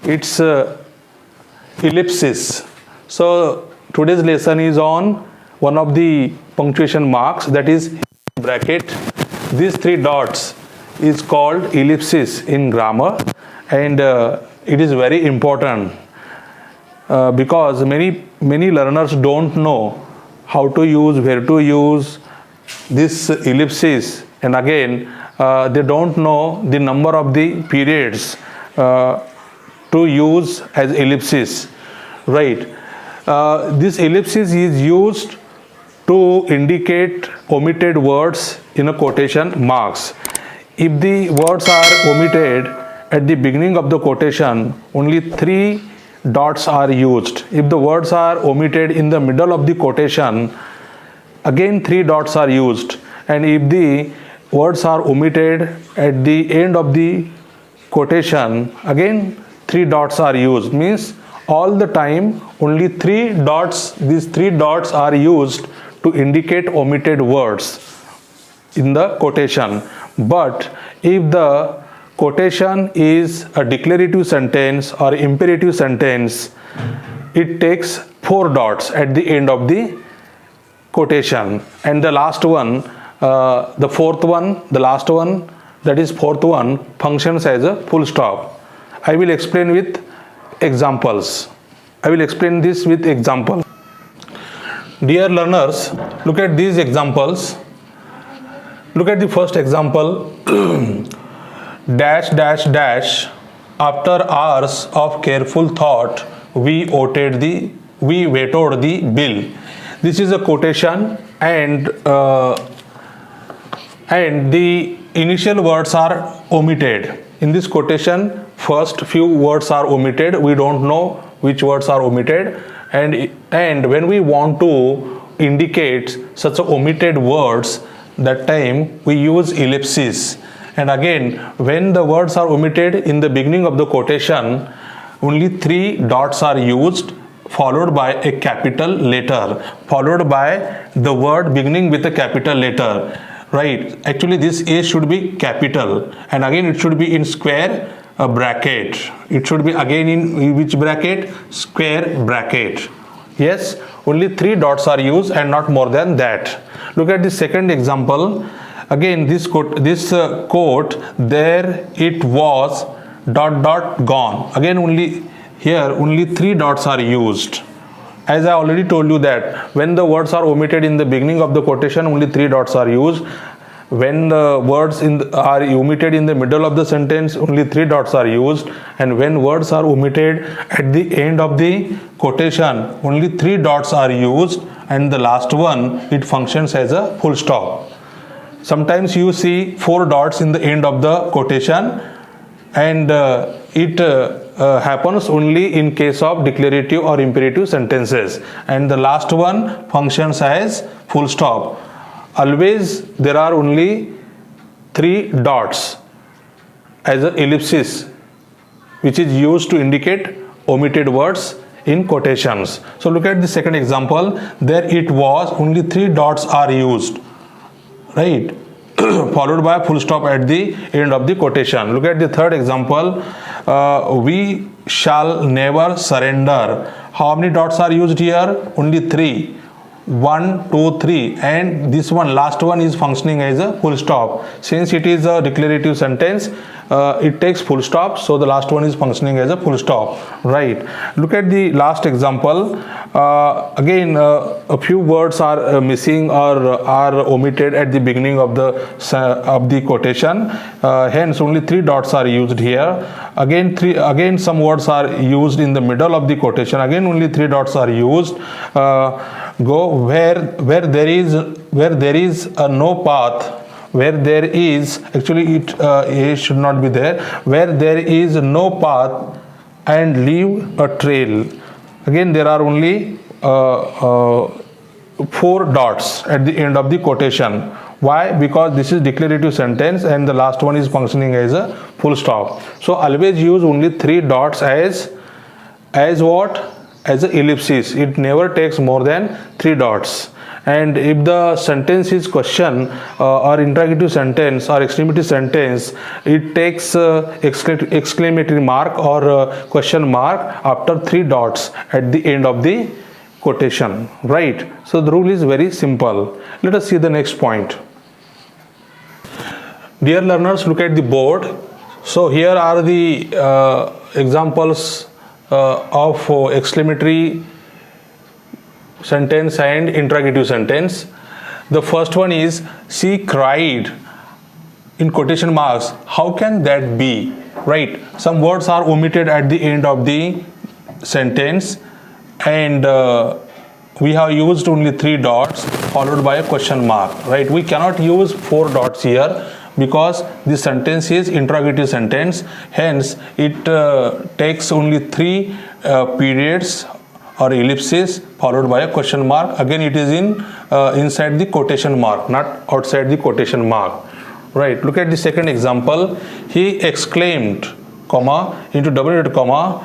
it's ellipsis. So today's lesson is on one of the punctuation marks, that is bracket. These three dots is called ellipsis in grammar, and it is very important because many learners don't know how to use, where to use this ellipsis, and again they don't know the number of the periods to use as ellipsis, right? This ellipsis is used to indicate omitted words in a quotation marks. If the words are omitted at the beginning of the quotation, only 3 dots are used. If the words are omitted in the middle of the quotation, again 3 dots are used. And if the words are omitted at the end of the quotation, again 3 dots are used. Means all the time only 3 dots, these 3 dots are used to indicate omitted words in the quotation. But if the quotation is a declarative sentence or imperative sentence, it takes 4 dots at the end of the quotation, and the last one, the fourth one, the last one, that is fourth one, functions as a full stop. I will explain with examples. I will explain this with example. Dear learners, look at these examples. Look at the first example. Dash dash dash, after hours of careful thought we weighted the bill. This is a quotation, and the initial words are omitted. In this quotation, first few words are omitted. We don't know which words are omitted, and when we want to indicate such omitted words, that time we use ellipsis. And again, when the words are omitted in the beginning of the quotation, only 3 dots are used, followed by a capital letter, followed by the word beginning with a capital letter, right? Actually this A should be capital, and again it should be in square bracket. It should be again in which bracket? Square bracket. Yes, only 3 dots are used and not more than that. Look at the second example. Again this quote, there it was ... gone. Again only here only 3 dots are used. As I already told you that when the words are omitted in the beginning of the quotation, only 3 dots are used. When the words are omitted in the middle of the sentence, only 3 dots are used. And when words are omitted at the end of the quotation, only 3 dots are used, and the last one, it functions as a full stop. Sometimes you see 4 dots in the end of the quotation, and it happens only in case of declarative or imperative sentences, and the last one functions as full stop. Always there are only 3 dots as an ellipsis, which is used to indicate omitted words in quotations. So look at the second example. There it was, only 3 dots are used, right? Followed by a full stop at the end of the quotation. Look at the third example. We shall never surrender. How many dots are used here? Only 3. 1, 2, 3, and this one, last one, is functioning as a full stop. Since it is a declarative sentence, it takes full stop, so the last one is functioning as a full stop, right? Look at the last example. Again a few words are missing or are omitted at the beginning of the quotation, hence only 3 dots are used here. Again some words are used in the middle of the quotation, again only 3 dots are used. Go where there is a no path, where there is, actually it A should not be there, where there is no path and leave a trail. Again there are only 4 dots at the end of the quotation. Why? Because this is declarative sentence and the last one is functioning as a full stop. So always use only 3 dots as what? as a ellipsis. It never takes more than 3 dots. And if the sentence is question or interrogative sentence or exclamative sentence, it takes exclamatory mark or question mark after 3 dots at the end of the quotation, right? So the rule is very simple. Let us see the next point. Dear learners, look at the board. So here are the examples of exclamatory sentence and interrogative sentence. The first one is, she cried, in quotation marks. How can that be, right? Some words are omitted at the end of the sentence, and we have used only 3 dots followed by a question mark, right? We cannot use 4 dots here because the sentence is interrogative sentence, hence it takes only 3 periods or ellipsis followed by a question mark. Again, it is inside the quotation mark, not outside the quotation mark, right? Look at the second example. He exclaimed, comma, into double inverted comma,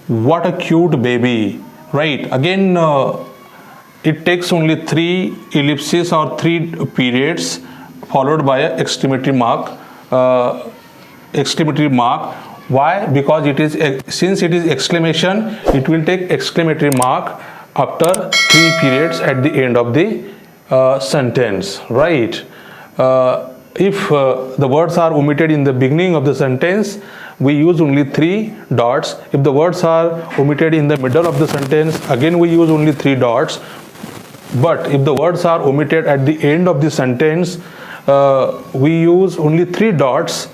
what a cute baby, right? Again, it takes only 3 ellipses or 3 periods followed by a exclamatory mark. Why? Because it is, since it is exclamation, it will take exclamatory mark after 3 periods at the end of the sentence, right? If the words are omitted in the beginning of the sentence, we use only 3 dots. If the words are omitted in the middle of the sentence, again we use only 3 dots. But if the words are omitted at the end of the sentence, we use only 3 dots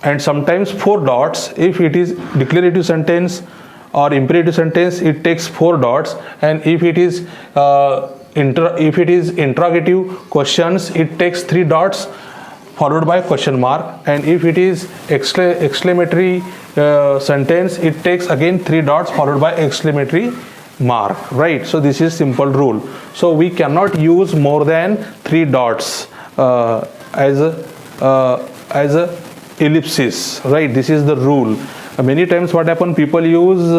and sometimes 4 dots. If it is declarative sentence or imperative sentence, it takes 4 dots, and if it is interrogative questions, it takes 3 dots followed by question mark, and if it is exclamatory sentence, it takes again 3 dots followed by exclamatory mark, right? So this is simple rule. So we cannot use more than 3 dots as a ellipsis, right? This is the rule. Many times what happen, people use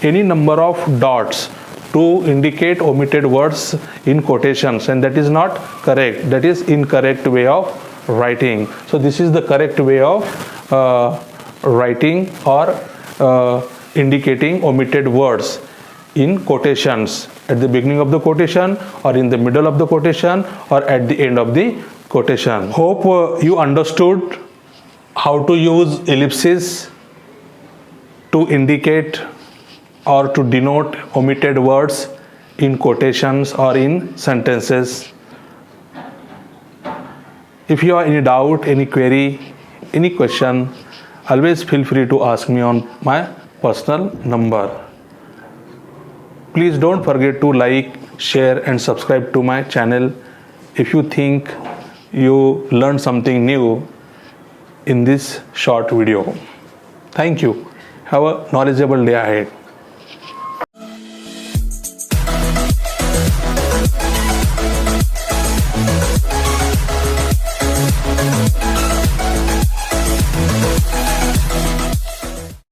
any number of dots to indicate omitted words in quotations, and that is not correct. That is incorrect way of writing. So this is the correct way of writing or indicating omitted words in quotations, at the beginning of the quotation or in the middle of the quotation or at the end of the quotation. Hope you understood how to use ellipses to indicate or to denote omitted words in quotations or in sentences. If you have any doubt, any query, any question, always feel free to ask me on my personal number. Please don't forget to like, share and subscribe to my channel if you think you learned something new in this short video. Thank you. Have a knowledgeable day ahead.